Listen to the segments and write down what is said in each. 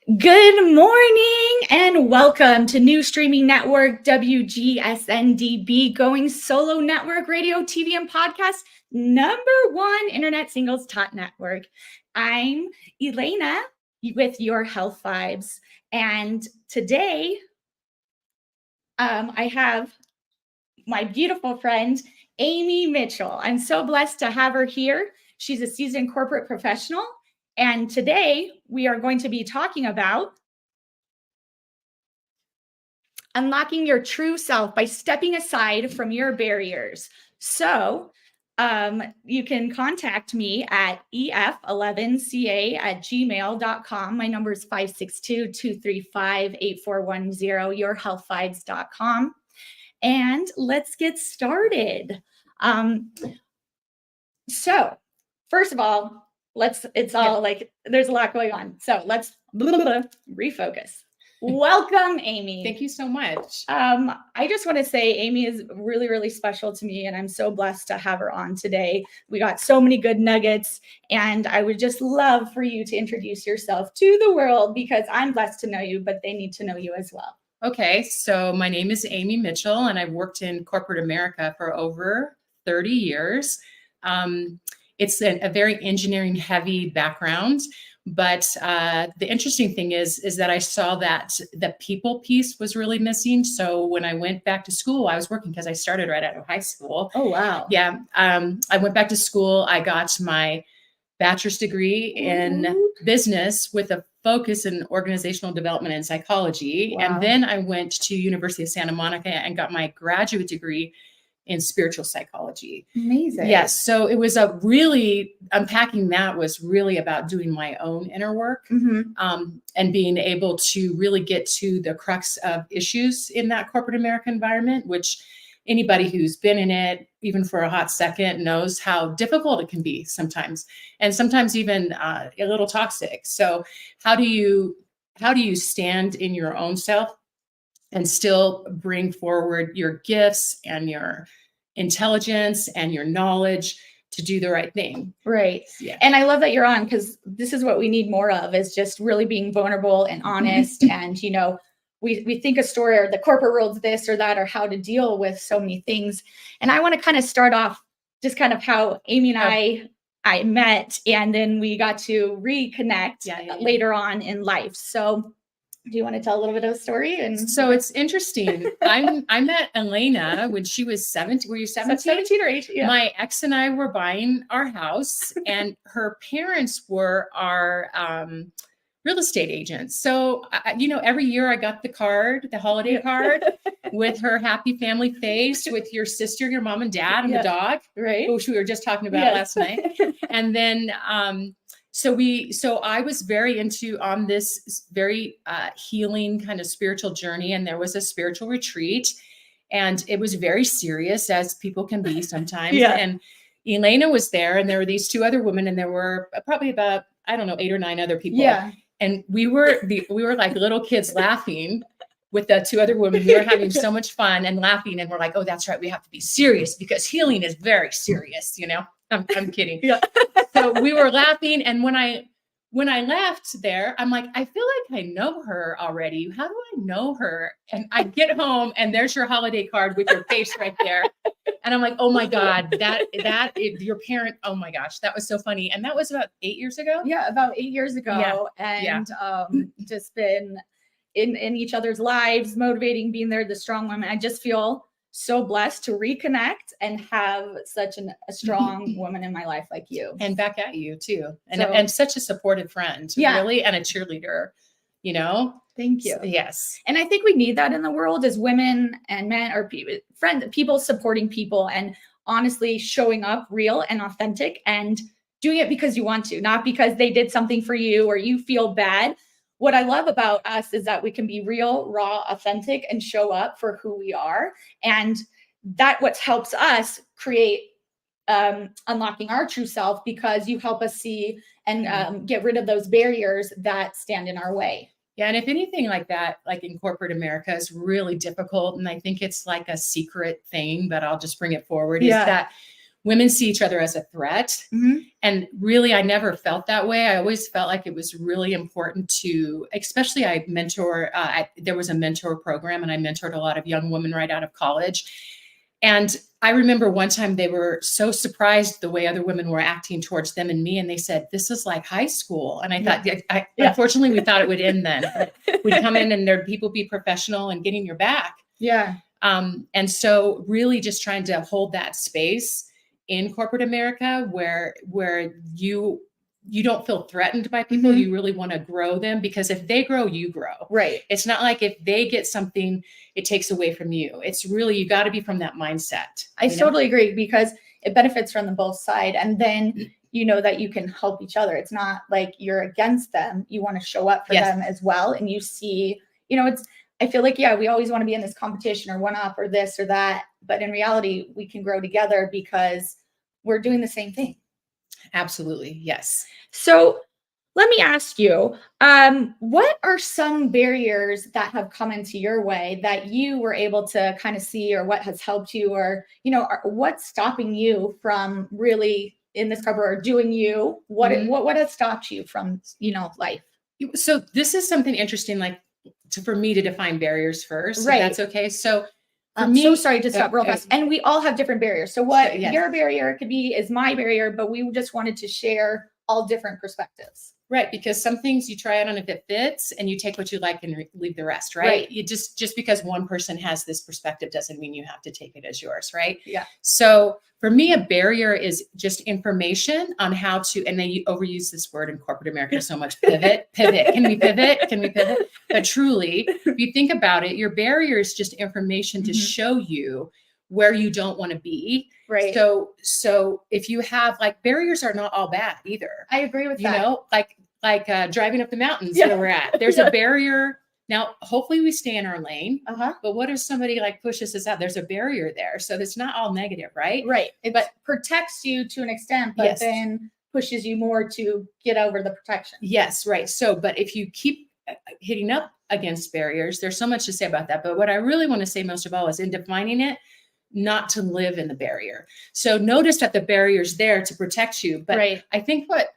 Good morning and welcome to new streaming network WGSN-DB, going solo network radio, TV, and podcast, #1 internet singles top network. I'm Elana with your Health Vibes, and today I have my beautiful friend Amy Mitchell. I'm so blessed to have her here. She's a seasoned corporate professional, and today we are going to be talking about unlocking your true self by stepping aside from your barriers. So you can contact me at ef11ca@gmail.com. My number is 562-235-8410, yourhealthvibes.com. And let's get started. So first of all, there's a lot going on. So let's refocus. Welcome, Amy. Thank you so much. I just want to say Amy is really, really special to me, and I'm so blessed to have her on today. We got so many good nuggets, and I would just love for you to introduce yourself to the world, because I'm blessed to know you, but they need to know you as well. Okay, so my name is Amy Mitchell, and I've worked in corporate America for over 30 years. It's a very engineering-heavy background. But the interesting thing is that I saw that the people piece was really missing. So when I went back to school, I was working because I started right out of high school. Oh, wow. Yeah. I went back to school. I got my bachelor's degree in business with a focus in organizational development and psychology. Wow. And then I went to University of Santa Monica and got my graduate degree in spiritual psychology. Amazing. Yes. So it was unpacking that was really about doing my own inner work, and being able to really get to the crux of issues in that corporate American environment, which anybody who's been in it, even for a hot second, knows how difficult it can be sometimes, and sometimes even a little toxic. So how do you stand in your own self and still bring forward your gifts and your intelligence and your knowledge to do the right thing? Right. Yeah. And I love that you're on, because this is what we need more of, is just really being vulnerable and honest. And, we think a story, or the corporate world's this or that, or how to deal with so many things. And I want to kind of start off just kind of how Amy and I met, and then we got to reconnect later on in life. So do you want to tell a little bit of a story? And so it's interesting. I met Elana when she was 17. Were you 17? 17 or 18? Yeah. My ex and I were buying our house, and her parents were our real estate agents. So, every year I got the holiday card with her happy family face, with your sister, your mom and dad, and the dog, right? Which we were just talking about last night. And then, So I was very on this very healing kind of spiritual journey, and there was a spiritual retreat, and it was very serious, as people can be sometimes. And Elana was there, and there were these two other women, and there were probably about, 8 or 9 other people. Yeah. And we were like little kids laughing with the two other women. We were having so much fun and laughing, and we're like, oh, that's right, we have to be serious because healing is very serious, I'm kidding. Yeah. So we were laughing, and when I left there, I'm like, I feel like I know her already. How do I know her? And I get home, and there's your holiday card with your face right there. And I'm like, oh my God, your parent, oh my gosh, that was so funny. And that was about 8 years ago. Yeah, about 8 years ago. Yeah. And just been in each other's lives, motivating, being there, the strong woman. I just feel so blessed to reconnect and have such a strong woman in my life like you. And back at you too. And such a supportive friend, really, and a cheerleader, Thank you. Yes. And I think we need that in the world, as women and men, or people supporting people, and honestly showing up real and authentic, and doing it because you want to, not because they did something for you or you feel bad. What I love about us is that we can be real, raw, authentic, and show up for who we are. And that what helps us create unlocking our true self, because you help us see and get rid of those barriers that stand in our way. Yeah. And if anything like that, like in corporate America, is really difficult. And I think it's like a secret thing, but I'll just bring it forward, is that women see each other as a threat. And really, I never felt that way. I always felt like it was really important to, especially I mentor, there was a mentor program and I mentored a lot of young women right out of college. And I remember one time they were so surprised the way other women were acting towards them and me. And they said, this is like high school. And I thought, unfortunately, we thought it would end then. But we'd come in and there'd people be professional and getting your back. Yeah. And so really just trying to hold that space in corporate America where you don't feel threatened by people. You really want to grow them, because if they grow, you grow. Right. It's not like if they get something, it takes away from you. It's really, you got to be from that mindset. I totally agree, because it benefits from the both side. And then you know that you can help each other. It's not like you're against them. You want to show up for them as well. And you see, you know, I feel like, we always want to be in this competition or one up or this or that. But in reality, we can grow together because we're doing the same thing. Absolutely. Yes. So let me ask you, what are some barriers that have come into your way that you were able to kind of see, or what has helped you, or, you know, what's stopping you from really in this cover or doing you? What has stopped you from, you know, life? So this is something interesting, like for me to define barriers first. Right. If that's okay. So I'm so sorry to stop real fast. And we all have different barriers. So what your barrier could be is my barrier, but we just wanted to share all different perspectives. Right. Because some things you try it on if it fits and you take what you like and leave the rest. Right. You just because one person has this perspective doesn't mean you have to take it as yours. Right. Yeah. So for me, a barrier is just information on how to, and they overuse this word in corporate America so much, pivot. Can we pivot? But truly, if you think about it, your barrier is just information to show you where you don't want to be. Right. So if you have, like, barriers are not all bad either. I agree with that. You know, like driving up the mountains where we're at. There's a barrier. Now, hopefully we stay in our lane, but what if somebody like pushes us out? There's a barrier there. So it's not all negative, right? Right. But protects you to an extent, but then pushes you more to get over the protection. Yes. Right. So, but if you keep hitting up against barriers, there's so much to say about that. But what I really want to say most of all is in defining it, not to live in the barrier. So notice that the barrier is there to protect you. But I think what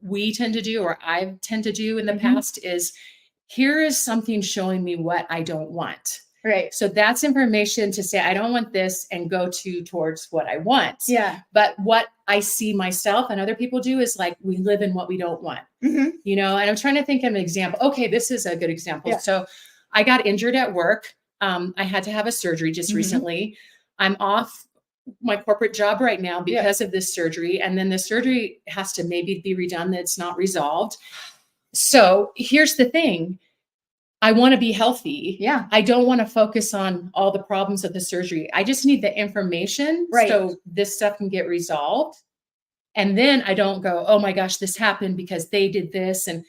we tend to do, or I tend to do in the past, is here is something showing me what I don't want. Right. So that's information to say, I don't want this, and go towards what I want. Yeah. But what I see myself and other people do is like, we live in what we don't want, you know, and I'm trying to think of an example. Okay. This is a good example. Yeah. So I got injured at work. I had to have a surgery just recently. I'm off my corporate job right now because of this surgery. And then the surgery has to maybe be redone. That's not resolved. So here's the thing. I want to be healthy. Yeah. I don't want to focus on all the problems of the surgery. I just need the information so this stuff can get resolved. And then I don't go, oh my gosh, this happened because they did this. And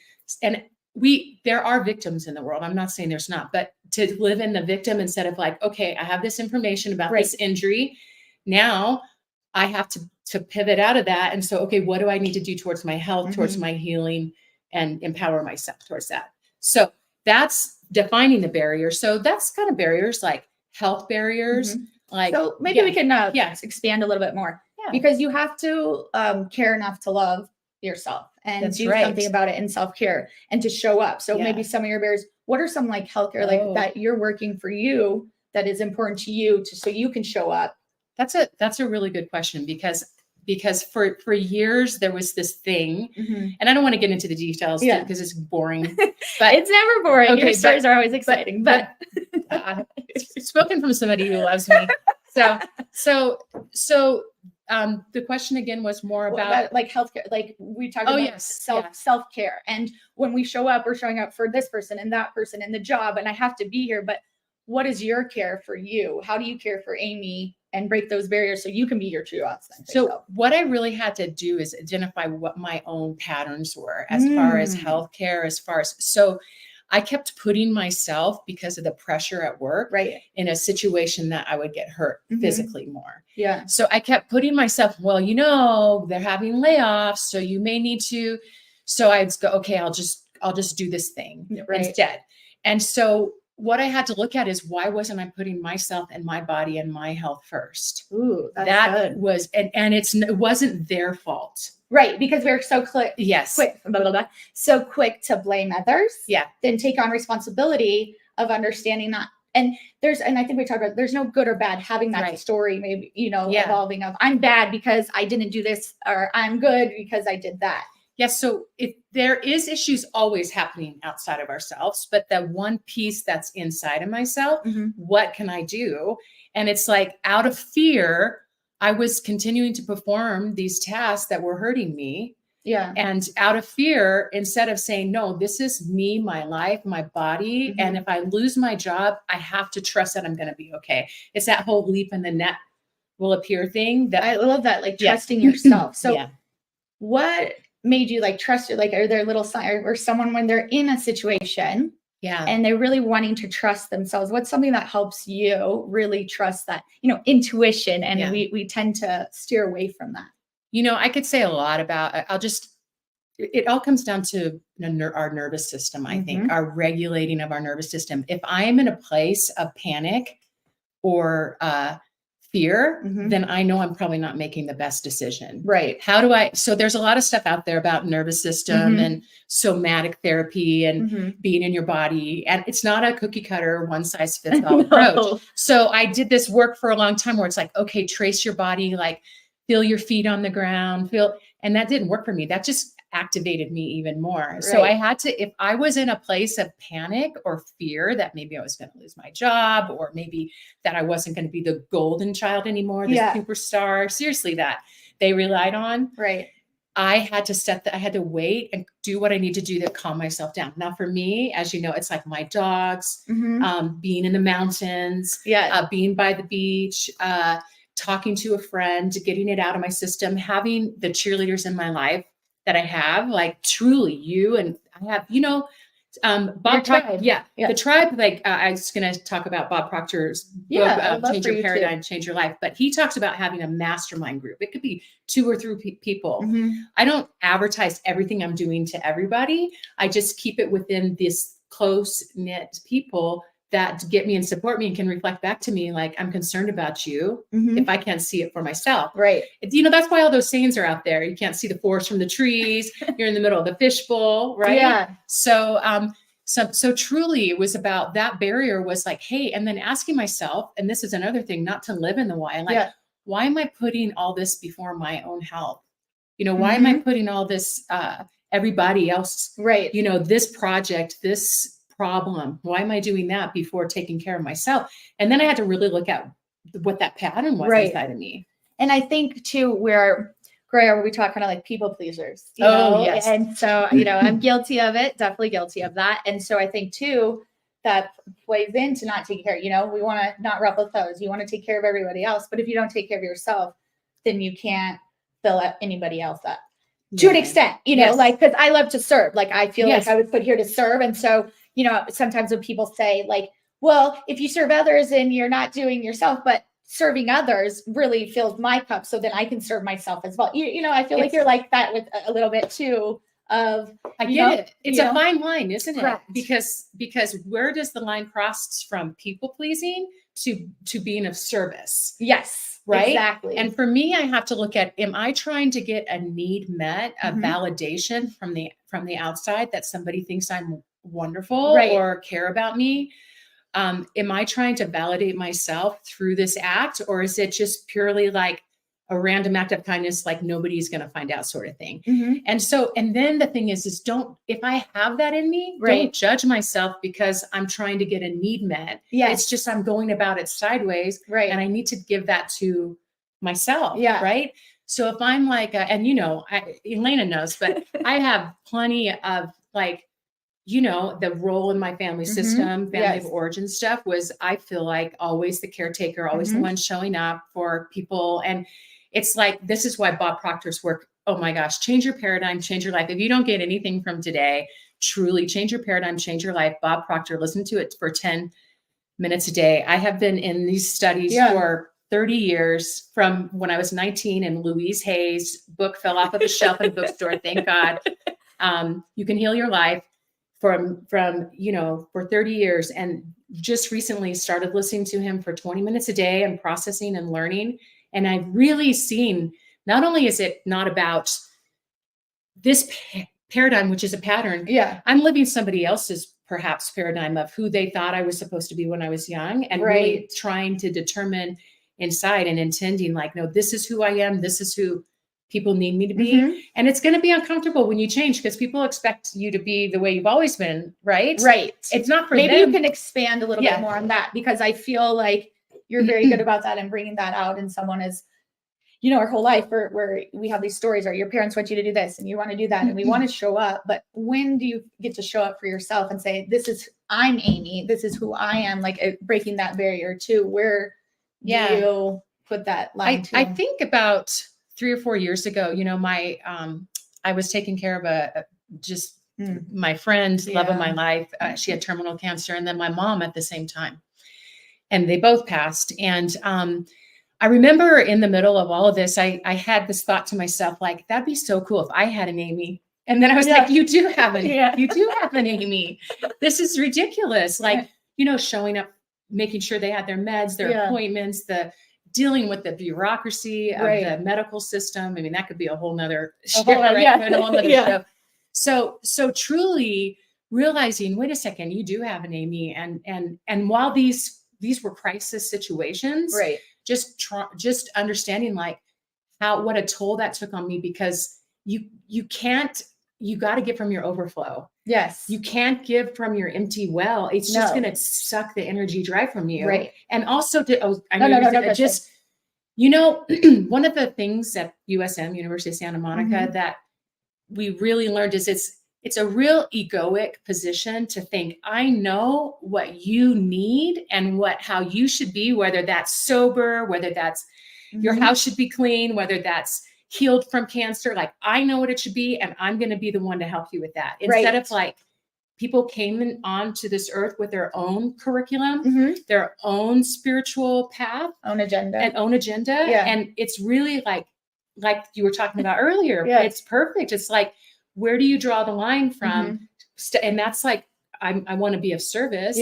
there are victims in the world. I'm not saying there's not, but to live in the victim instead of like, okay, I have this information about this injury. Now I have to pivot out of that. And so, okay, what do I need to do towards my health, towards my healing, and empower myself towards that? So that's defining the barrier. So that's kind of barriers, like health barriers. Like, so maybe we can expand a little bit more because you have to care enough to love yourself and do something about it in self-care and to show up. So maybe some of your barriers, what are some like healthcare, like that you're working for you that is important to you so you can show up? That's a really good question because for years there was this thing, and I don't want to get into the details because it's boring, but it's never boring. Okay, your stories are always exciting, but it's spoken from somebody who loves me. So the question again was more about like healthcare, like we talked about self-care. And when we show up, we're showing up for this person and that person and the job, and I have to be here, but what is your care for you? How do you care for Amy and break those barriers so you can be your true authentic self? What I really had to do is identify what my own patterns were as far as healthcare, so I kept putting myself, because of the pressure at work, in a situation that I would get hurt physically more. Yeah. So I kept putting myself, well, you know, they're having layoffs, so you may need to, so I'd go, okay, I'll just do this thing instead. And so what I had to look at is, why wasn't I putting myself and my body and my health first? Ooh, that's That good. was, and it wasn't their fault. Right, because we're so quick, Yes. so quick to blame others. Yeah. Then take on responsibility of understanding that. And I think we talked about, there's no good or bad having that Right. story, maybe, Yeah. evolving of, I'm bad because I didn't do this, or I'm good because I did that. Yes. So if there is issues always happening outside of ourselves, but that one piece that's inside of myself, what can I do? And it's like, out of fear, I was continuing to perform these tasks that were hurting me. Yeah. And out of fear, instead of saying, no, this is me, my life, my body. And if I lose my job, I have to trust that I'm going to be okay. It's that whole leap in the net will appear thing. That I love that, like trusting yourself. So yeah. What made you like trust it? Like, are there little signs, or someone when they're in a situation and they're really wanting to trust themselves, what's something that helps you really trust that, intuition? And we tend to steer away from that. I could say a lot about, it all comes down to our nervous system. I think our regulating of our nervous system. If I am in a place of panic or fear, then I know I'm probably not making the best decision. Right. So there's a lot of stuff out there about nervous system and somatic therapy and being in your body. And it's not a cookie cutter, one size fits all approach. So I did this work for a long time where it's like, okay, trace your body, like feel your feet on the ground, and that didn't work for me. That just activated me even more. Right. So I had to, if I was in a place of panic or fear that maybe I was going to lose my job, or maybe that I wasn't going to be the golden child anymore, the superstar, seriously, that they relied on. Right. I had to wait and do what I need to do to calm myself down. Now for me, as you know, it's like my dogs, being in the mountains, being by the beach, talking to a friend, getting it out of my system, having the cheerleaders in my life that I have, like truly you. And I have, Bob Proctor, the tribe, like I was going to talk about Bob Proctor's book, Change Your Paradigm, Change Your Life. But he talks about having a mastermind group. It could be 2 or 3 people. I don't advertise everything I'm doing to everybody. I just keep it within this close knit people that get me and support me and can reflect back to me, like, I'm concerned about you if I can't see it for myself. Right. That's why all those sayings are out there. You can't see the forest from the trees. You're in the middle of the fishbowl, right? Yeah. So, so truly it was about that barrier was like, hey, and then asking myself, and this is another thing, not to live in the why, like, why am I putting all this before my own health? Why am I putting all this, everybody else, right? This project, this problem, why am I doing that before taking care of myself? And then I had to really look at what that pattern was inside of me. And I think too, we talk kind of like people pleasers, yes. And so, I'm guilty of it, definitely guilty of that. And so I think too, that plays into not taking care, we want to not ruffle toes. You want to take care of everybody else, but if you don't take care of yourself, then you can't fill anybody else up to an extent, like, because I love to serve. Like, I feel like I was put here to serve. And so, sometimes when people say like, well, if you serve others and you're not doing yourself, but serving others really fills my cup so that I can serve myself as well. I feel like you're like that with a little bit too of, I get it. It's a fine line, isn't Correct. it? Because where does the line cross from people pleasing to being of service? Yes, right. Exactly. And for me, I have to look at, am I trying to get a need met, a validation from the outside that somebody thinks I'm wonderful or care about me? Am I trying to validate myself through this act, or is it just purely like a random act of kindness, like nobody's going to find out sort of thing? And then the thing is if I have that in me, don't judge myself because I'm trying to get a need met. It's just, I'm going about it sideways. Right. And I need to give that to myself. Yeah. Right. So if I'm like, Elana knows, but I have plenty of like, the role in my family system, family of origin stuff was, I feel like always the caretaker, always the one showing up for people. And it's like, this is why Bob Proctor's work, oh my gosh, change your paradigm, change your life. If you don't get anything from today, truly change your paradigm, change your life. Bob Proctor, listen to it for 10 minutes a day. I have been in these studies for 30 years, from when I was 19 and Louise Hay's book fell off of the shelf in the bookstore. Thank God. You Can Heal Your Life. from, you know, for 30 years, and just recently started listening to him for 20 minutes a day and processing and learning. And I've really seen, not only is it not about this paradigm, which is a pattern. Yeah. I'm living somebody else's perhaps paradigm of who they thought I was supposed to be when I was young, and really trying to determine inside and intending like, no, this is who I am. This is who people need me to be. And it's going to be uncomfortable when you change, because people expect you to be the way you've always been. Right. Right. It's not for Maybe them. you can expand a little bit more on that, because I feel like you're very good about that and bringing that out in someone as, you know, our whole life where we have these stories, or your parents want you to do this and you want to do that, and we want to show up. But when do you get to show up for yourself and say, I'm Amy, this is who I am, like breaking that barrier too? Where do you put that line to? I think about 3 or 4 years ago, you know, I was taking care of my friend, love of my life. She had terminal cancer, and then my mom at the same time, and they both passed. And I remember in the middle of all of this, I had this thought to myself, like, that'd be so cool if I had an Amy. And then I was like, you do have an Amy. This is ridiculous. Like, you know, showing up, making sure they had their meds, their appointments, dealing with the bureaucracy of the medical system. I mean, that could be a whole nother show. So truly realizing, wait a second, you do have an Amy. And while these were crisis situations, just understanding like what a toll that took on me, because you got to give from your overflow. Yes. You can't give from your empty well. It's just going to suck the energy dry from you. Right. And also you know, one of the things at USM, University of Santa Monica, that we really learned is it's a real egoic position to think, I know what you need and how you should be, whether that's sober, whether that's your house should be clean, whether that's healed from cancer. Like, I know what it should be, and I'm going to be the one to help you with that. Instead of like, people came onto this earth with their own curriculum, their own spiritual path, own agenda. Yeah. And it's really like you were talking about earlier, it's perfect. It's like, where do you draw the line from? And that's like, I want to be of service,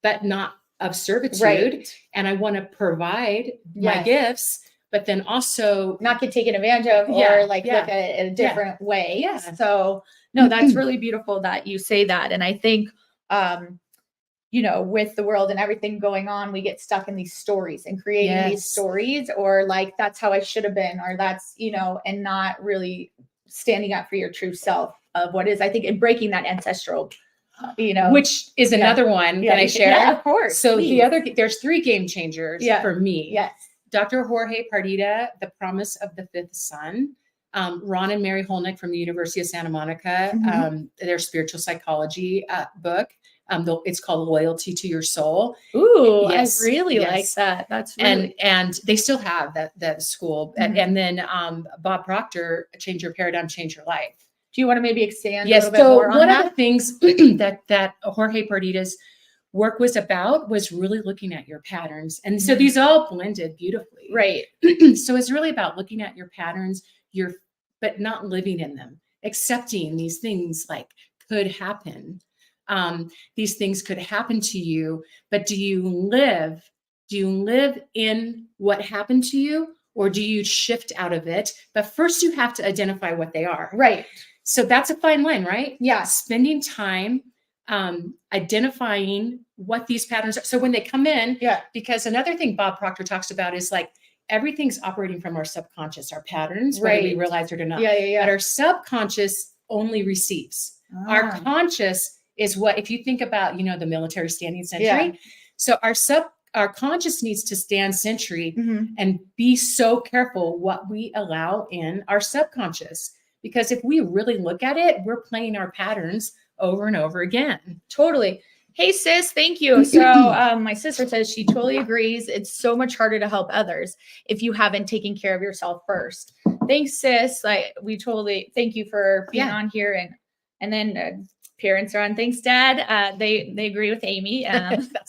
but not of servitude. Right. And I want to provide my gifts, but then also not get taken advantage of or look at it in a different way. Yeah. So no, that's really beautiful that you say that. And I think, you know, with the world and everything going on, we get stuck in these stories and creating these stories, or like, that's how I should have been, or that's, you know, and not really standing up for your true self of what is, I think, and breaking that ancestral, you know, which is another one. Can I share? Yeah, of course. So there's 3 game changers for me. Yes. Dr. Jorge Pardita, The Promise of the Fifth Son, Ron and Mary Holnick from the University of Santa Monica, their spiritual psychology book. It's called Loyalty to Your Soul. Ooh, I really like that. That's really, and they still have that school. And then Bob Proctor, Change Your Paradigm, Change Your Life. Do you want to maybe expand a little bit more on that? One of the things that Jorge Pardita's work was about was really looking at your patterns. And so these all blended beautifully. Right. So it's really about looking at your patterns, but not living in them, accepting these things like could happen. These things could happen to you, but do you live in what happened to you, or do you shift out of it? But first you have to identify what they are. Right. So that's a fine line, right? Yeah. Spending time identifying what these patterns are. So when they come in, because another thing Bob Proctor talks about is like, everything's operating from our subconscious, our patterns, whether we realize it or not. But our subconscious only receives. Our conscious is what, if you think about, you know, the military standing sentry. So our conscious needs to stand sentry and be so careful what we allow in our subconscious. Because if we really look at it, we're playing our patterns over and over again. Totally. Hey, sis, thank you. So my sister says she totally agrees. It's so much harder to help others if you haven't taken care of yourself first. Thanks, sis. We totally thank you for being on here. And then parents are on. Thanks, Dad. They agree with Amy.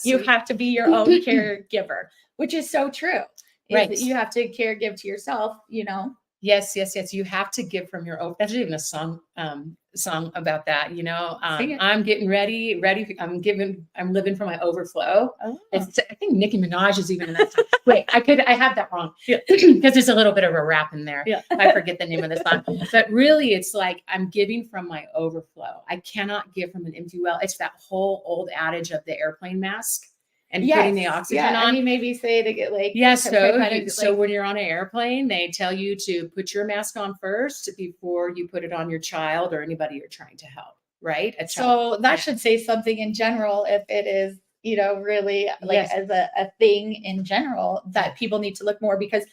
You have to be your own caregiver, which is so true. Right. You have to give to yourself, you know. Yes, yes, yes. You have to give from your own. There's even a song about that, you know. Sing it. I'm getting ready. I'm living for my overflow. Oh. I think Nicki Minaj is even in that song. Wait, I have that wrong. Yeah. Because there's a little bit of a rap in there. Yeah. I forget the name of the song. But really, it's like I'm giving from my overflow. I cannot give from an empty well. It's that whole old adage of the airplane mask and putting the oxygen on. I mean, maybe say to get like, yeah. So when you're on an airplane, they tell you to put your mask on first before you put it on your child or anybody you're trying to help, right? So that should say something in general if it is, you know, really like Yes. as a thing in general that people need to look more, because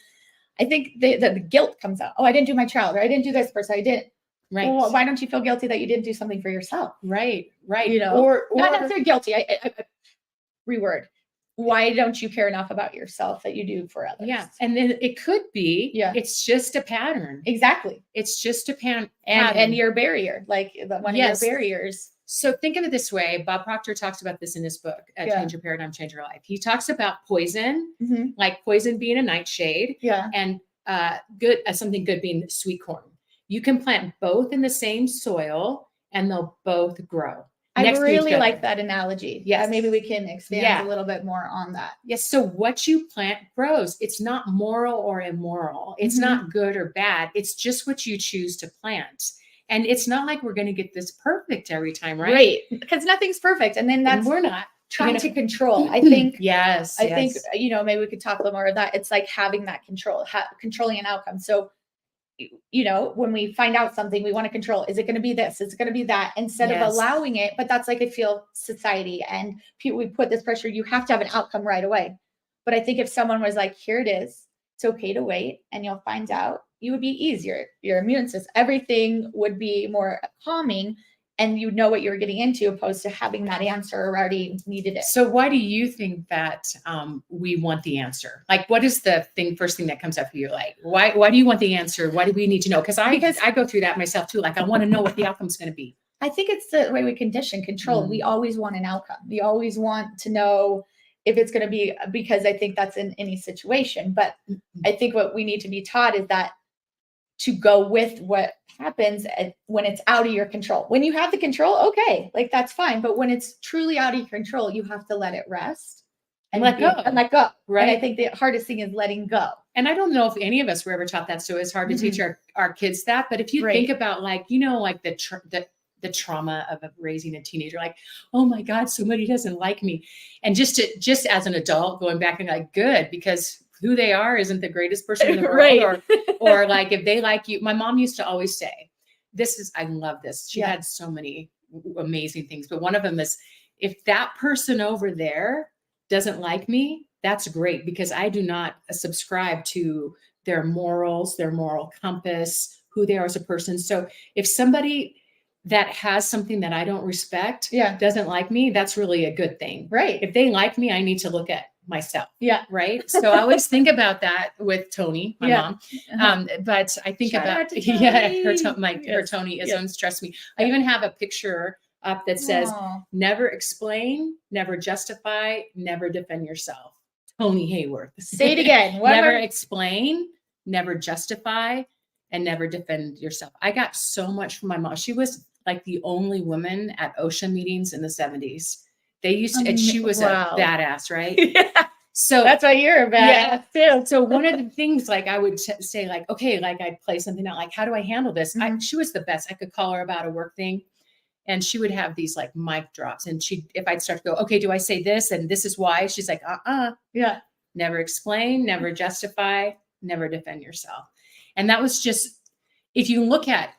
I think the guilt comes out. Oh, I didn't do my child, or I didn't do this person. I didn't. Right. Well, why don't you feel guilty that you didn't do something for yourself? Right. Right. You know, or not necessarily guilty. I reword. Why don't you care enough about yourself that you do for others? yeah. And then it could be, it's just a pattern. Exactly. It's just a pattern. And your barrier, like one of your barriers. So think of it this way. Bob Proctor talks about this in his book, Change Your Paradigm, Change Your Life. He talks about poison, like poison being a nightshade, and something good being sweet corn. You can plant both in the same soil and they'll both grow. I really like that analogy. Yes. Maybe we can expand a little bit more on that. Yes. So what you plant grows. It's not moral or immoral. It's not good or bad. It's just what you choose to plant. And it's not like we're going to get this perfect every time, right? Right. Because nothing's perfect. And then we're not trying to control. I think, I think, you know, maybe we could talk a little more of that. It's like having that control, controlling an outcome. So, you know, when we find out something, we want to control. Is it going to be this? Is it going to be that? Instead of allowing it. But that's like, I feel society and people, we put this pressure. You have to have an outcome right away. But I think if someone was like, here it is, it's okay to wait and you'll find out, you would be easier. Your immune system, everything would be more calming and you know what you're getting into, opposed to having that answer or already needed it. So why do you think that we want the answer? Like, what is the first thing that comes up for you? Like, why do you want the answer? Why do we need to know? Because I go through that myself too. Like, I want to know what the outcome's going to be. I think it's the way we condition control. We always want an outcome. We always want to know if it's going to be, because I think that's in any situation. But I think what we need to be taught is that to go with what happens when it's out of your control. When you have the control, okay, like that's fine. But when it's truly out of your control, you have to let it rest and let go. Right. And I think the hardest thing is letting go. And I don't know if any of us were ever taught that. So it's hard to teach our kids that. But if you think about like, you know, like the trauma of raising a teenager, like, oh my God, somebody doesn't like me. And just as an adult going back and like, good, because who they are isn't the greatest person in the world. Or like, if they like you, my mom used to always say, I love this. She had so many amazing things, but one of them is, if that person over there doesn't like me, that's great, because I do not subscribe to their morals, their moral compass, who they are as a person. So if somebody that has something that I don't respect doesn't like me, that's really a good thing. Right. If they like me, I need to look at myself. Yeah. Right. So I always think about that with Tony, my mom. But I think about, her Tonyisms, trust me. I even have a picture up that says, never explain, never justify, never defend yourself. Tony Hayworth. Say it again. Never explain, never justify, and never defend yourself. I got so much from my mom. She was like the only woman at OSHA meetings in the 70s. They used to, and she was a badass, right? Yeah. So that's why you're a badass too. So one of the things, like I would say, like, okay, like I'd play something out, like, how do I handle this? She was the best. I could call her about a work thing, and she would have these like mic drops. And if I'd start to go, okay, do I say this? And this is why. She's like, yeah. Never explain, never justify, never defend yourself. And that was just, if you look at,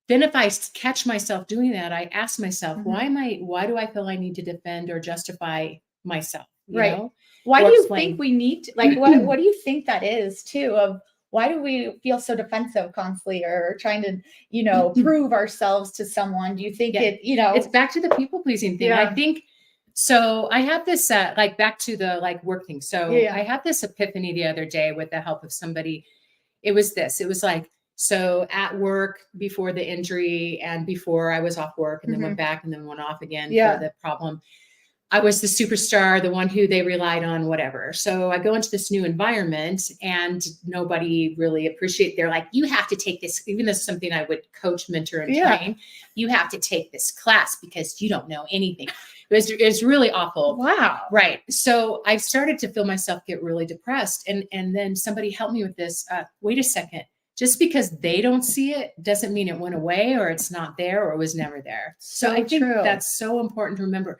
then if I catch myself doing that, I ask myself, why do I feel I need to defend or justify myself? You know? Why do you think we need to, like, what do you think that is too, of why do we feel so defensive constantly or trying to, you know, prove ourselves to someone? Do you think it's back to the people pleasing thing. I think, so I had this, like back to the like work thing. So I had this epiphany the other day with the help of somebody. It was like, so at work before the injury and before I was off work and then went back and then went off again for the problem. I was the superstar, the one who they relied on, whatever. So I go into this new environment and nobody really appreciate. They're like, you have to take this, even this is something I would coach, mentor, and train. You have to take this class because you don't know anything. It was really awful. Wow. Right. So I started to feel myself get really depressed. And then somebody helped me with this. Wait a second. Just because they don't see it doesn't mean it went away or it's not there or it was never there. So I think that's so important to remember.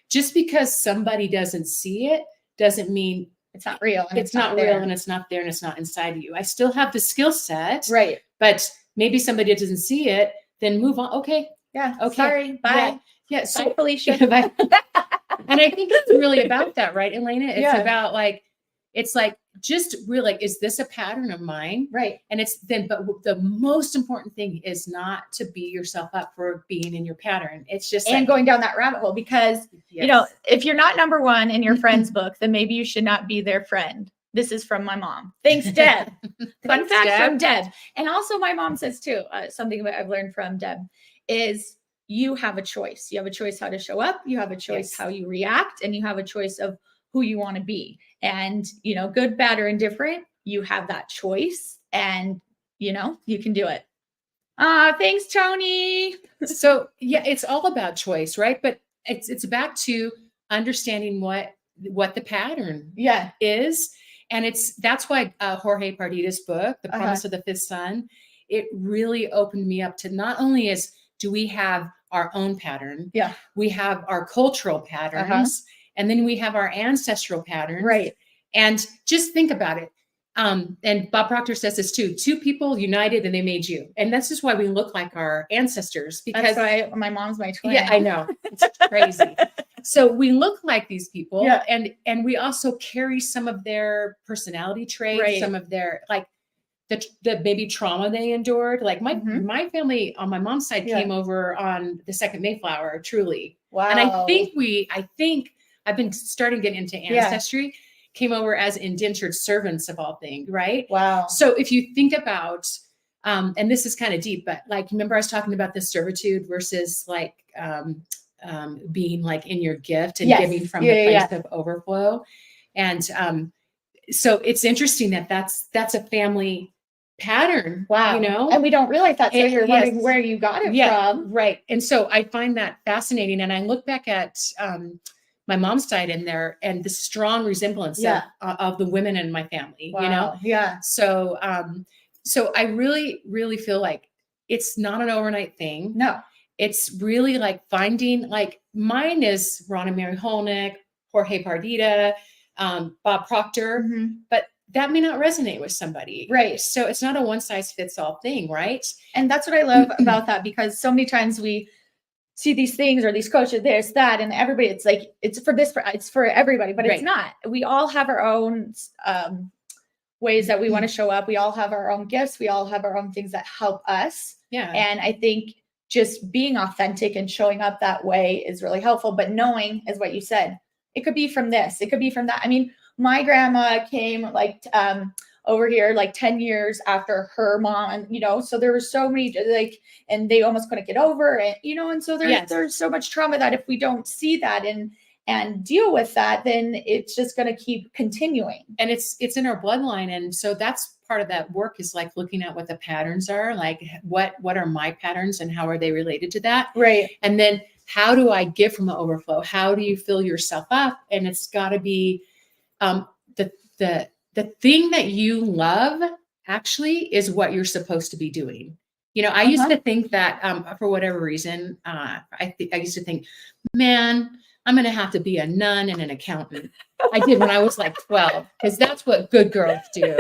Just because somebody doesn't see it doesn't mean it's not real. It's not real and it's not there and it's not inside of you. I still have the skill set. Right. But maybe somebody doesn't see it, then move on. Okay. Yeah. Okay. Sorry. Bye. Yeah. So, bye, Felicia. Bye. And I think it's really about that, right, Elena? It's about like, it's like, just really like, is this a pattern of mine? Right. And it's then, but the most important thing is not to beat yourself up for being in your pattern. It's just and like, going down that rabbit hole because, you know, if you're not number one in your friend's book, then maybe you should not be their friend. This is from my mom. Thanks, Deb. Fun fact from Deb. And also my mom says too, something that I've learned from Deb is you have a choice. You have a choice how to show up. You have a choice how you react, and you have a choice of who you want to be. And, you know, good, bad, or indifferent, you have that choice and, you know, you can do it. Thanks, Tony. So yeah, it's all about choice, right? But it's back to understanding what the pattern is. And that's why Jorge Pardita's book, The Promise of the Fifth Son, it really opened me up to not only do we have our own pattern, we have our cultural patterns, and then we have our ancestral patterns. Right. And just think about it. And Bob Proctor says this too, 2 people united and they made you. And that's just why we look like our ancestors, because that's why my mom's my twin. Yeah, I know. It's crazy. So we look like these people and we also carry some of their personality traits, some of their, like the maybe trauma they endured. Like my family on my mom's side came over on the second Mayflower, truly. Wow. And I think I've been starting to get into ancestry, came over as indentured servants of all things, right? Wow. So if you think about, and this is kind of deep, but like, remember I was talking about the servitude versus like being like in your gift and giving from the place of overflow. And so it's interesting that's a family pattern. Wow. You know, and we don't realize that. So you're wondering where you got it from. Right. And so I find that fascinating. And I look back at my mom's side in there and the strong resemblance of the women in my family, you know? Yeah. So, so I really, really feel like it's not an overnight thing. No. It's really like finding, like mine is Ron and Mary Holnick, Jorge Pardita, Bob Proctor, but that may not resonate with somebody. Right. So it's not a one size fits all thing. Right. And that's what I love about that, because so many times we see these things or these coaches, this, that, and everybody, it's like, it's for everybody, but it's not. We all have our own ways that we want to show up. We all have our own gifts. We all have our own things that help us. Yeah. And I think just being authentic and showing up that way is really helpful. But knowing, as what you said, it could be from this, it could be from that. I mean, my grandma came like over here like 10 years after her mom, and you know, so there were so many like, and they almost couldn't get over it, you know, and so there's so much trauma that if we don't see that and deal with that, then it's just going to keep continuing. And it's in our bloodline. And so that's part of that work, is like looking at what the patterns are, like what are my patterns and how are they related to that? Right. And then how do I give from the overflow? How do you fill yourself up? And it's got to be the thing that you love actually is what you're supposed to be doing. You know, I used to think that for whatever reason, I used to think, man, I'm going to have to be a nun and an accountant. I did when I was like 12, because that's what good girls do.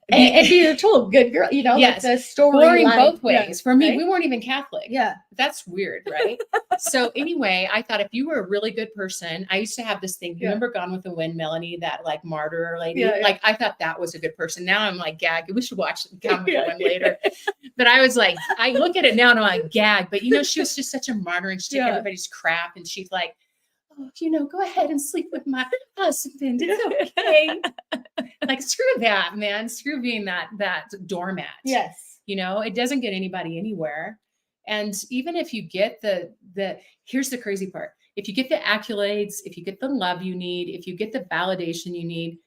And you're told good girl, you know, like the story boring line. both ways. For me, we weren't even Catholic. Yeah. That's weird, right? So anyway, I thought if you were a really good person, I used to have this thing. You remember Gone with the Wind, Melanie, that like martyr lady? Yeah, like I thought that was a good person. Now I'm like, gag. We should watch Gone with the Wind later. But I was like, I look at it now and I'm like, gag. But you know, she was just such a martyr, and she took everybody's crap, and she's like, oh, you know, go ahead and sleep with my husband. It's okay. Like, screw that, man. Screw being that doormat. Yes. You know, it doesn't get anybody anywhere. And even if you get here's the crazy part. if you get the accolades, if you get the love you need, if you get the validation you need,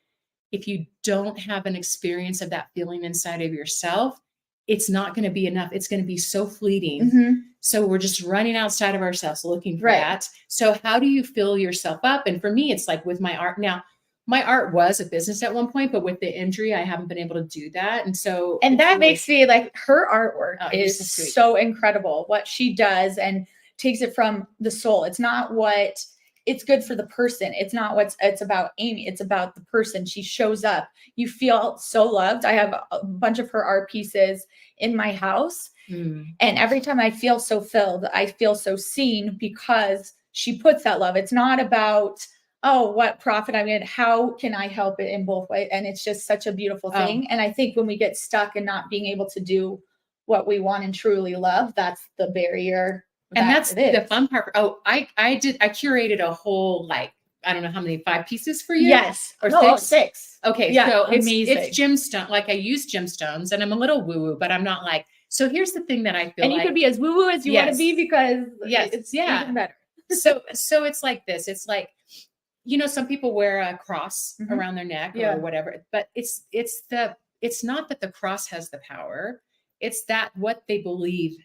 if you don't have an experience of that feeling inside of yourself, it's not going to be enough. It's going to be so fleeting. Mm-hmm. So we're just running outside of ourselves looking for Right. that. So how do you fill yourself up? And for me, it's like with my art now, my art was a business at one point, but with the injury, I haven't been able to do that. And so, and that really, makes me like, her artwork is so sweet. so incredible, what she does and takes it from the soul. It's not what it's good for the person. It's not what's it's about Amy. It's about the person. She shows up. You feel so loved. I have a bunch of her art pieces in my house. And every time I feel so filled, I feel so seen because she puts that love. It's not about, oh, what profit I'm in, how can I help it in both ways? And it's just such a beautiful thing. And I think when we get stuck and not being able to do what we want and truly love, that's the barrier. And that's the fun part. Oh, I curated a whole, like, I don't know how many, 5 pieces for you? Yes. Or no, 6? 6. Okay. Yeah, so amazing. it's gemstone. Like I use gemstones and I'm a little woo-woo, but I'm not like, so here's the thing that I feel and you like, could be as woo-woo as you want to be because it's even better. so it's like this. It's like, you know, some people wear a cross around their neck or whatever, but it's not that the cross has the power. It's that what they believe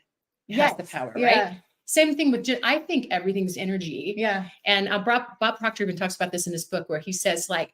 has the power, right? Same thing with, I think everything's energy. Yeah. And Bob Proctor even talks about this in his book where he says like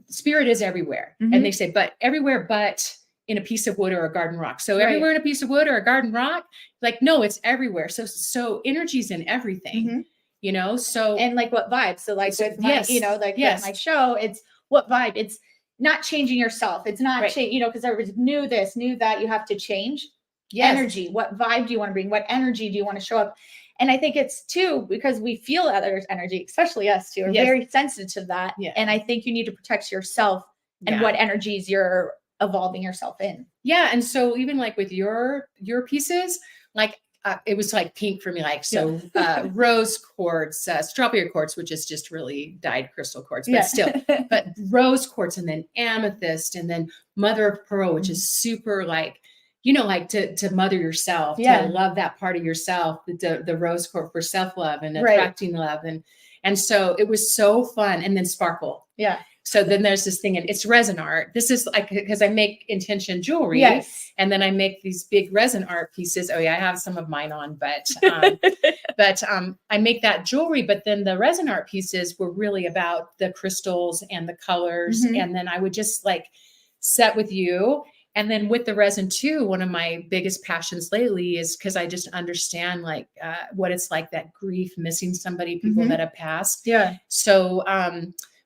spirit is everywhere. And they say, but everywhere, but in a piece of wood or a garden rock. So everywhere in a piece of wood or a garden rock, like, no, it's everywhere. So energy's in everything, you know? So, and like what vibe? So like with my, you know, like with my show, it's what vibe? It's not changing yourself. It's not, you know, because everybody knew this, knew that you have to change. Energy. What vibe do you want to bring? What energy do you want to show up? And I think it's too, because we feel others' energy, especially us too, are very sensitive to that. And I think you need to protect yourself and what energies you're evolving yourself in. Yeah. And so even like with your pieces, like it was like pink for me, like, so rose quartz, strawberry quartz, which is just really dyed crystal quartz, but still, but rose quartz, and then amethyst, and then mother of pearl, which is super like, you know, like to mother yourself, to love that part of yourself, the rose quartz for self-love and attracting love. And so it was so fun. And then sparkle. Yeah. So then there's this thing, and it's resin art. This is like, because I make intention jewelry, and then I make these big resin art pieces. Oh yeah, I have some of mine on, but I make that jewelry. But then the resin art pieces were really about the crystals and the colors, and then I would just like set with you. And then with the resin too, one of my biggest passions lately is because I just understand like what it's like, that grief, missing somebody, people that have passed. Yeah. So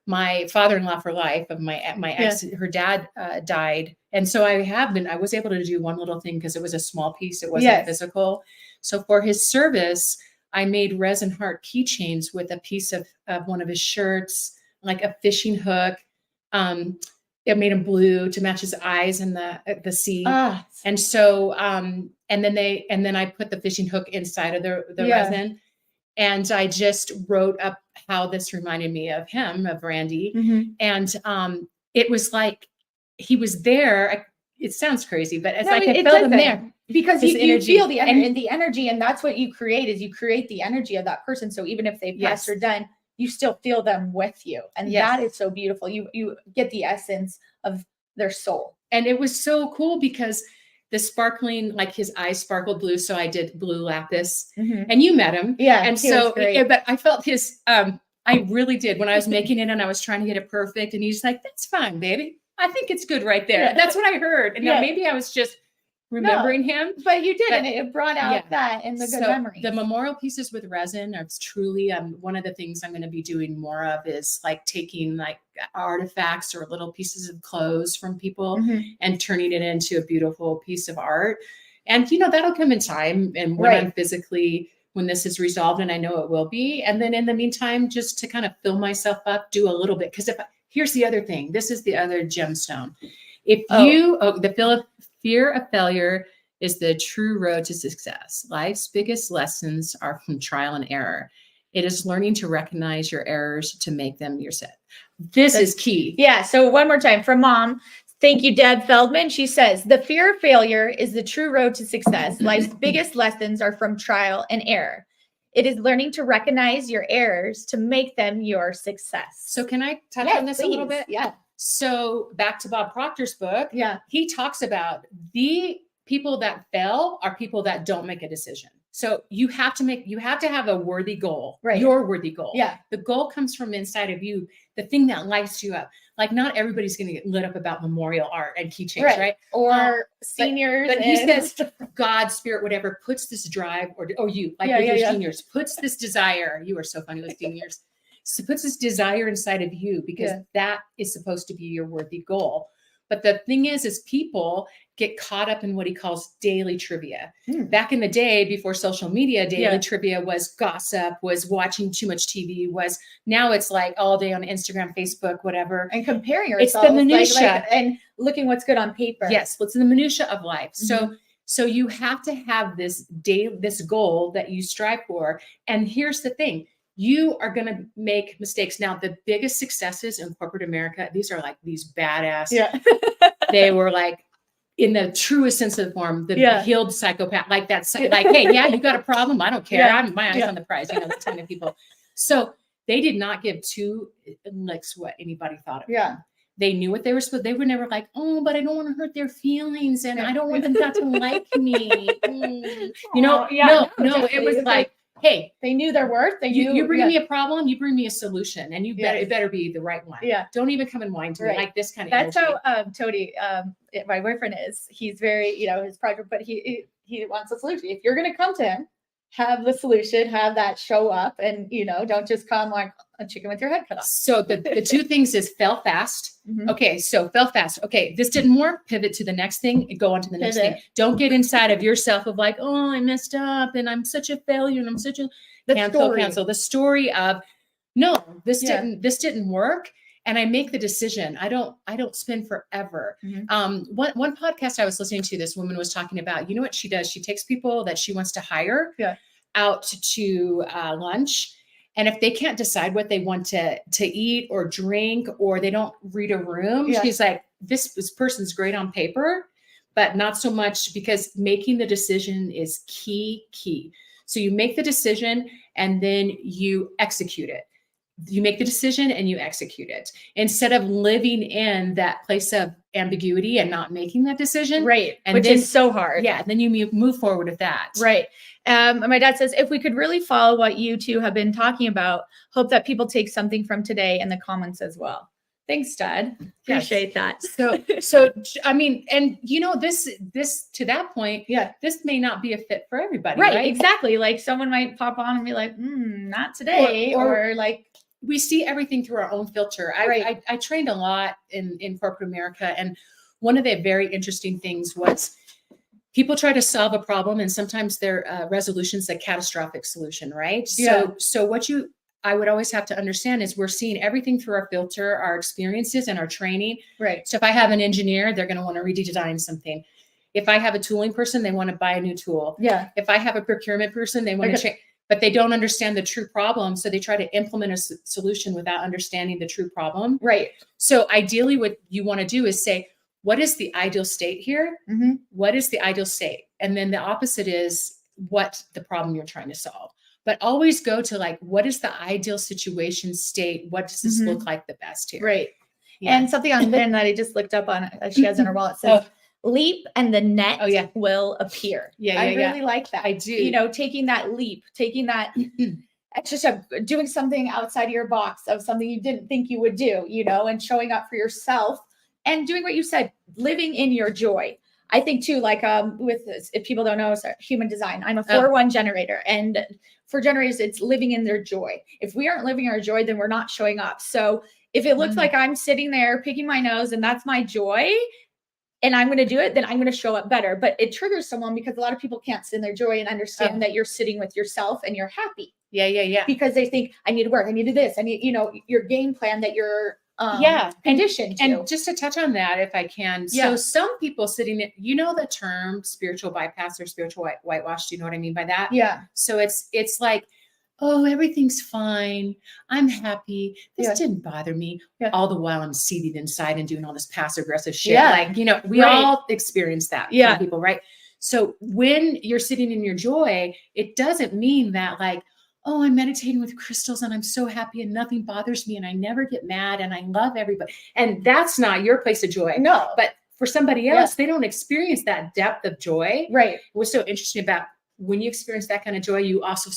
my father-in-law for life of my ex, her dad died. And so I was able to do one little thing because it was a small piece. It wasn't physical. So for his service, I made resin heart keychains with a piece of one of his shirts, like a fishing hook. It made him blue to match his eyes in the sea. And so, and then I put the fishing hook inside of the resin, and I just wrote up how this reminded me of him, of Randy. And it was like, he was there. It sounds crazy, but it's like I felt him there. Because you feel the energy, and that's what you create, is you create the energy of that person. So even if they passed or done, you still feel them with you. And that is so beautiful. You get the essence of their soul. And it was so cool because the sparkling, like his eyes sparkled blue. So I did blue lapis, and you met him. Yeah. And so, but I felt his, I really did when I was making it and I was trying to get it perfect. And he's like, that's fine, baby. I think it's good right there. Yeah. That's what I heard. And now maybe I was just remembering him, but you did, and it brought out that and the good memories. The memorial pieces with resin are truly one of the things I'm going to be doing more of is like taking like artifacts or little pieces of clothes from people and turning it into a beautiful piece of art. And you know, that'll come in time, and when I'm physically, when this is resolved, and I know it will be. And then in the meantime, just to kind of fill myself up, do a little bit, because here's the other thing. This is the other gemstone. If you the fear of failure is the true road to success. Life's biggest lessons are from trial and error. It is learning to recognize your errors to make them yourself. This is key. Yeah. So one more time from Mom. Thank you, Deb Feldman. She says, the fear of failure is the true road to success. Life's biggest lessons are from trial and error. It is learning to recognize your errors to make them your success. So can I touch Yes, on this a little please. bit? Yeah. So back to Bob Proctor's book, Yeah. he talks about the people that fail are people that don't make a decision. So you have to have a worthy goal, Right. your worthy goal. Yeah. The goal comes from inside of you, the thing that lights you up. Like not everybody's going to get lit up about memorial art and keychains, right? Or seniors. But he says God, spirit, whatever, puts this drive or you, like with your seniors, puts this desire. You are so funny with seniors. So puts this desire inside of you because that is supposed to be your worthy goal. But the thing is people get caught up in what he calls daily trivia. Back in the day, before social media, daily trivia was gossip, was watching too much TV, now it's like all day on Instagram, Facebook, whatever. And comparing yourself. It's the minutia. And looking what's good on paper. Yes, what's in the minutia of life. So you have to have this goal that you strive for. And here's the thing. You are going to make mistakes. Now, the biggest successes in corporate America, these are like these badass. Yeah. They were like, in the truest sense of the form, the healed psychopath, like that's like, hey, yeah, you got a problem. I don't care. I'm my eyes on the prize. You know, that kind of people. So they did not give two licks what anybody thought of them. They knew what they were supposed. They were never like, oh, but I don't want to hurt their feelings, and I don't want them not to like me. You know, no, it was like, hey, they knew their worth. They knew you bring me a problem, you bring me a solution, and it better be the right one. Yeah. Don't even come and whine to me like this kind of. That's energy. How Tony, my boyfriend is. He's very, his project, but he wants a solution. If you're going to come to him, have the solution, have that show up, and don't just come like a chicken with your head cut off. So the two things is fail fast. Okay, so fail fast. Okay, this didn't work. Pivot to the next thing and go on to the next thing. Don't get inside of yourself of like, oh, I messed up and I'm such a failure and I'm such a cancel. The story of no, this didn't work. And I make the decision. I don't spend forever. One podcast I was listening to, this woman was talking about, you know what she does? She takes people that she wants to hire out to lunch. And if they can't decide what they want to eat or drink, or they don't read a room, she's like, this person's great on paper, but not so much, because making the decision is key. So you make the decision and then you execute it. You make the decision and you execute it, instead of living in that place of ambiguity and not making that decision. Right. And which is so hard. Yeah. Then you move forward with that. Right. My dad says, if we could really follow what you two have been talking about, hope that people take something from today in the comments as well. Thanks, Dad. Appreciate that. So, I mean, and this to that point, this may not be a fit for everybody. Right. Exactly. Like someone might pop on and be like, not today. Or like, we see everything through our own filter. I trained a lot in corporate America. And one of the very interesting things was people try to solve a problem, and sometimes their resolution's a catastrophic solution, right? So what I would always have to understand is we're seeing everything through our filter, our experiences and our training. Right. So if I have an engineer, they're going to want to redesign something. If I have a tooling person, they want to buy a new tool. Yeah. If I have a procurement person, they want to change. But they don't understand the true problem. So they try to implement a solution without understanding the true problem. Right. So ideally what you want to do is say, what is the ideal state here? What is the ideal state? And then the opposite is what the problem you're trying to solve. But always go to like, what is the ideal situation state? What does this look like the best here? Right. Yeah. And something on there that I just looked up on, she has in her wallet, says, leap and the net will appear. I really like that. I do. Taking that leap, taking that extra step, doing something outside of your box of something you didn't think you would do, and showing up for yourself and doing what you said, living in your joy. I think too, like with this, if people don't know, it's human design. I'm a 4-1 generator, and for generators, it's living in their joy. If we aren't living our joy, then we're not showing up. So if it looks like I'm sitting there picking my nose and that's my joy, and I'm going to do it, then I'm going to show up better. But it triggers someone because a lot of people can't sit in their joy and understand that you're sitting with yourself and you're happy. Yeah. Because they think, I need to work, I need to do this, I need, your game plan that you're conditioned to. And just to touch on that, if I can. So some people sitting, the term spiritual bypass or spiritual whitewash. Do you know what I mean by that? Yeah. So it's like, oh, everything's fine. I'm happy. This didn't bother me. All the while I'm seated inside and doing all this passive aggressive shit. Like, we all experience that from people, right? So when you're sitting in your joy, it doesn't mean that like, oh, I'm meditating with crystals and I'm so happy and nothing bothers me and I never get mad and I love everybody. And that's not your place of joy. No. But for somebody else, they don't experience that depth of joy. Right. What's so interesting about when you experience that kind of joy, you also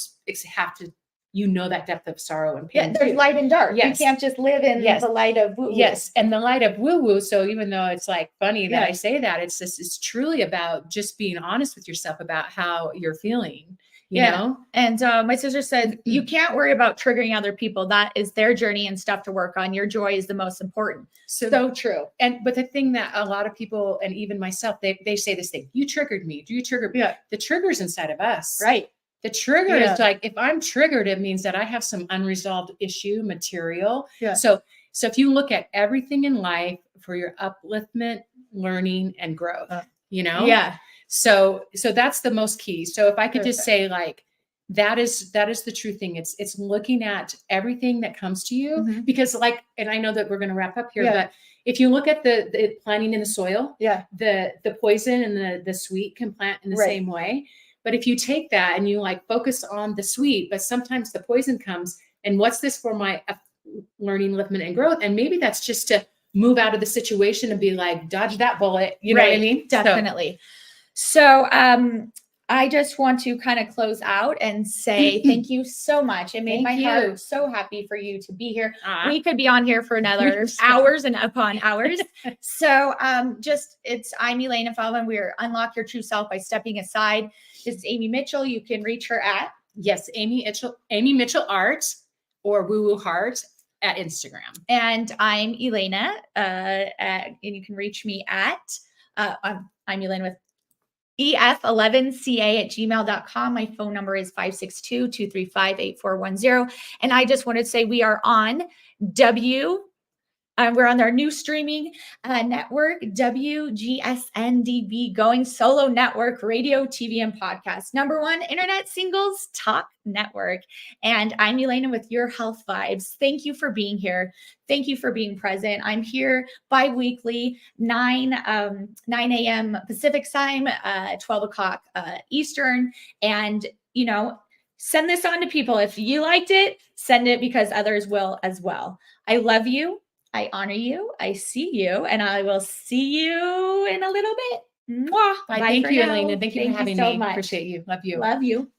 have to, that depth of sorrow and pain. Yeah, there's light and dark. Yes. You can't just live in the light of woo-woo. Yes. And the light of woo-woo. So even though it's like funny that I say that, it's truly about just being honest with yourself about how you're feeling. You know? And my sister said, you can't worry about triggering other people. That is their journey and stuff to work on. Your joy is the most important. So true. But the thing that a lot of people, and even myself, they say this thing, you triggered me. Do you trigger me? Yeah. The trigger's inside of us. Right. The trigger is like, if I'm triggered, it means that I have some unresolved issue material. Yeah. So if you look at everything in life for your upliftment, learning, and growth, Yeah. So that's the most key. So if I could just say like, that is the true thing. It's looking at everything that comes to you because and I know that we're going to wrap up here, but if you look at the planting in the soil, the poison and the sweet can plant in the same way. But if you take that and you like focus on the sweet, but sometimes the poison comes and what's this for my learning, upliftment, and growth? And maybe that's just to move out of the situation and be like, dodge that bullet. You know what I mean? Definitely. So I just want to kind of close out and say thank you so much. It made my heart so happy for you to be here. We could be on here for another hours and upon hours. So I'm Elana Feldman. We're Unlock Your True Self by Stepping Aside. This is Amy Mitchell. You can reach her at Amy Mitchell Art or Woo Woo Heart at Instagram. And I'm Elana. And you can reach me at I'm Elana with ef11ca@gmail.com. My phone number is 562-235-8410. And I just wanted to say we are on we're on our new streaming network, WGSN-DB, Going Solo Network, radio, TV, and podcast. #1 internet singles talk network. And I'm Elana with your health vibes. Thank you for being here. Thank you for being present. I'm here bi-weekly, 9 a.m. Pacific time, 12 o'clock Eastern. And, send this on to people. If you liked it, send it because others will as well. I love you. I honor you. I see you, and I will see you in a little bit. Mwah. Bye. Thank you, Elana. Thank you for having me. Appreciate you. Love you. Love you.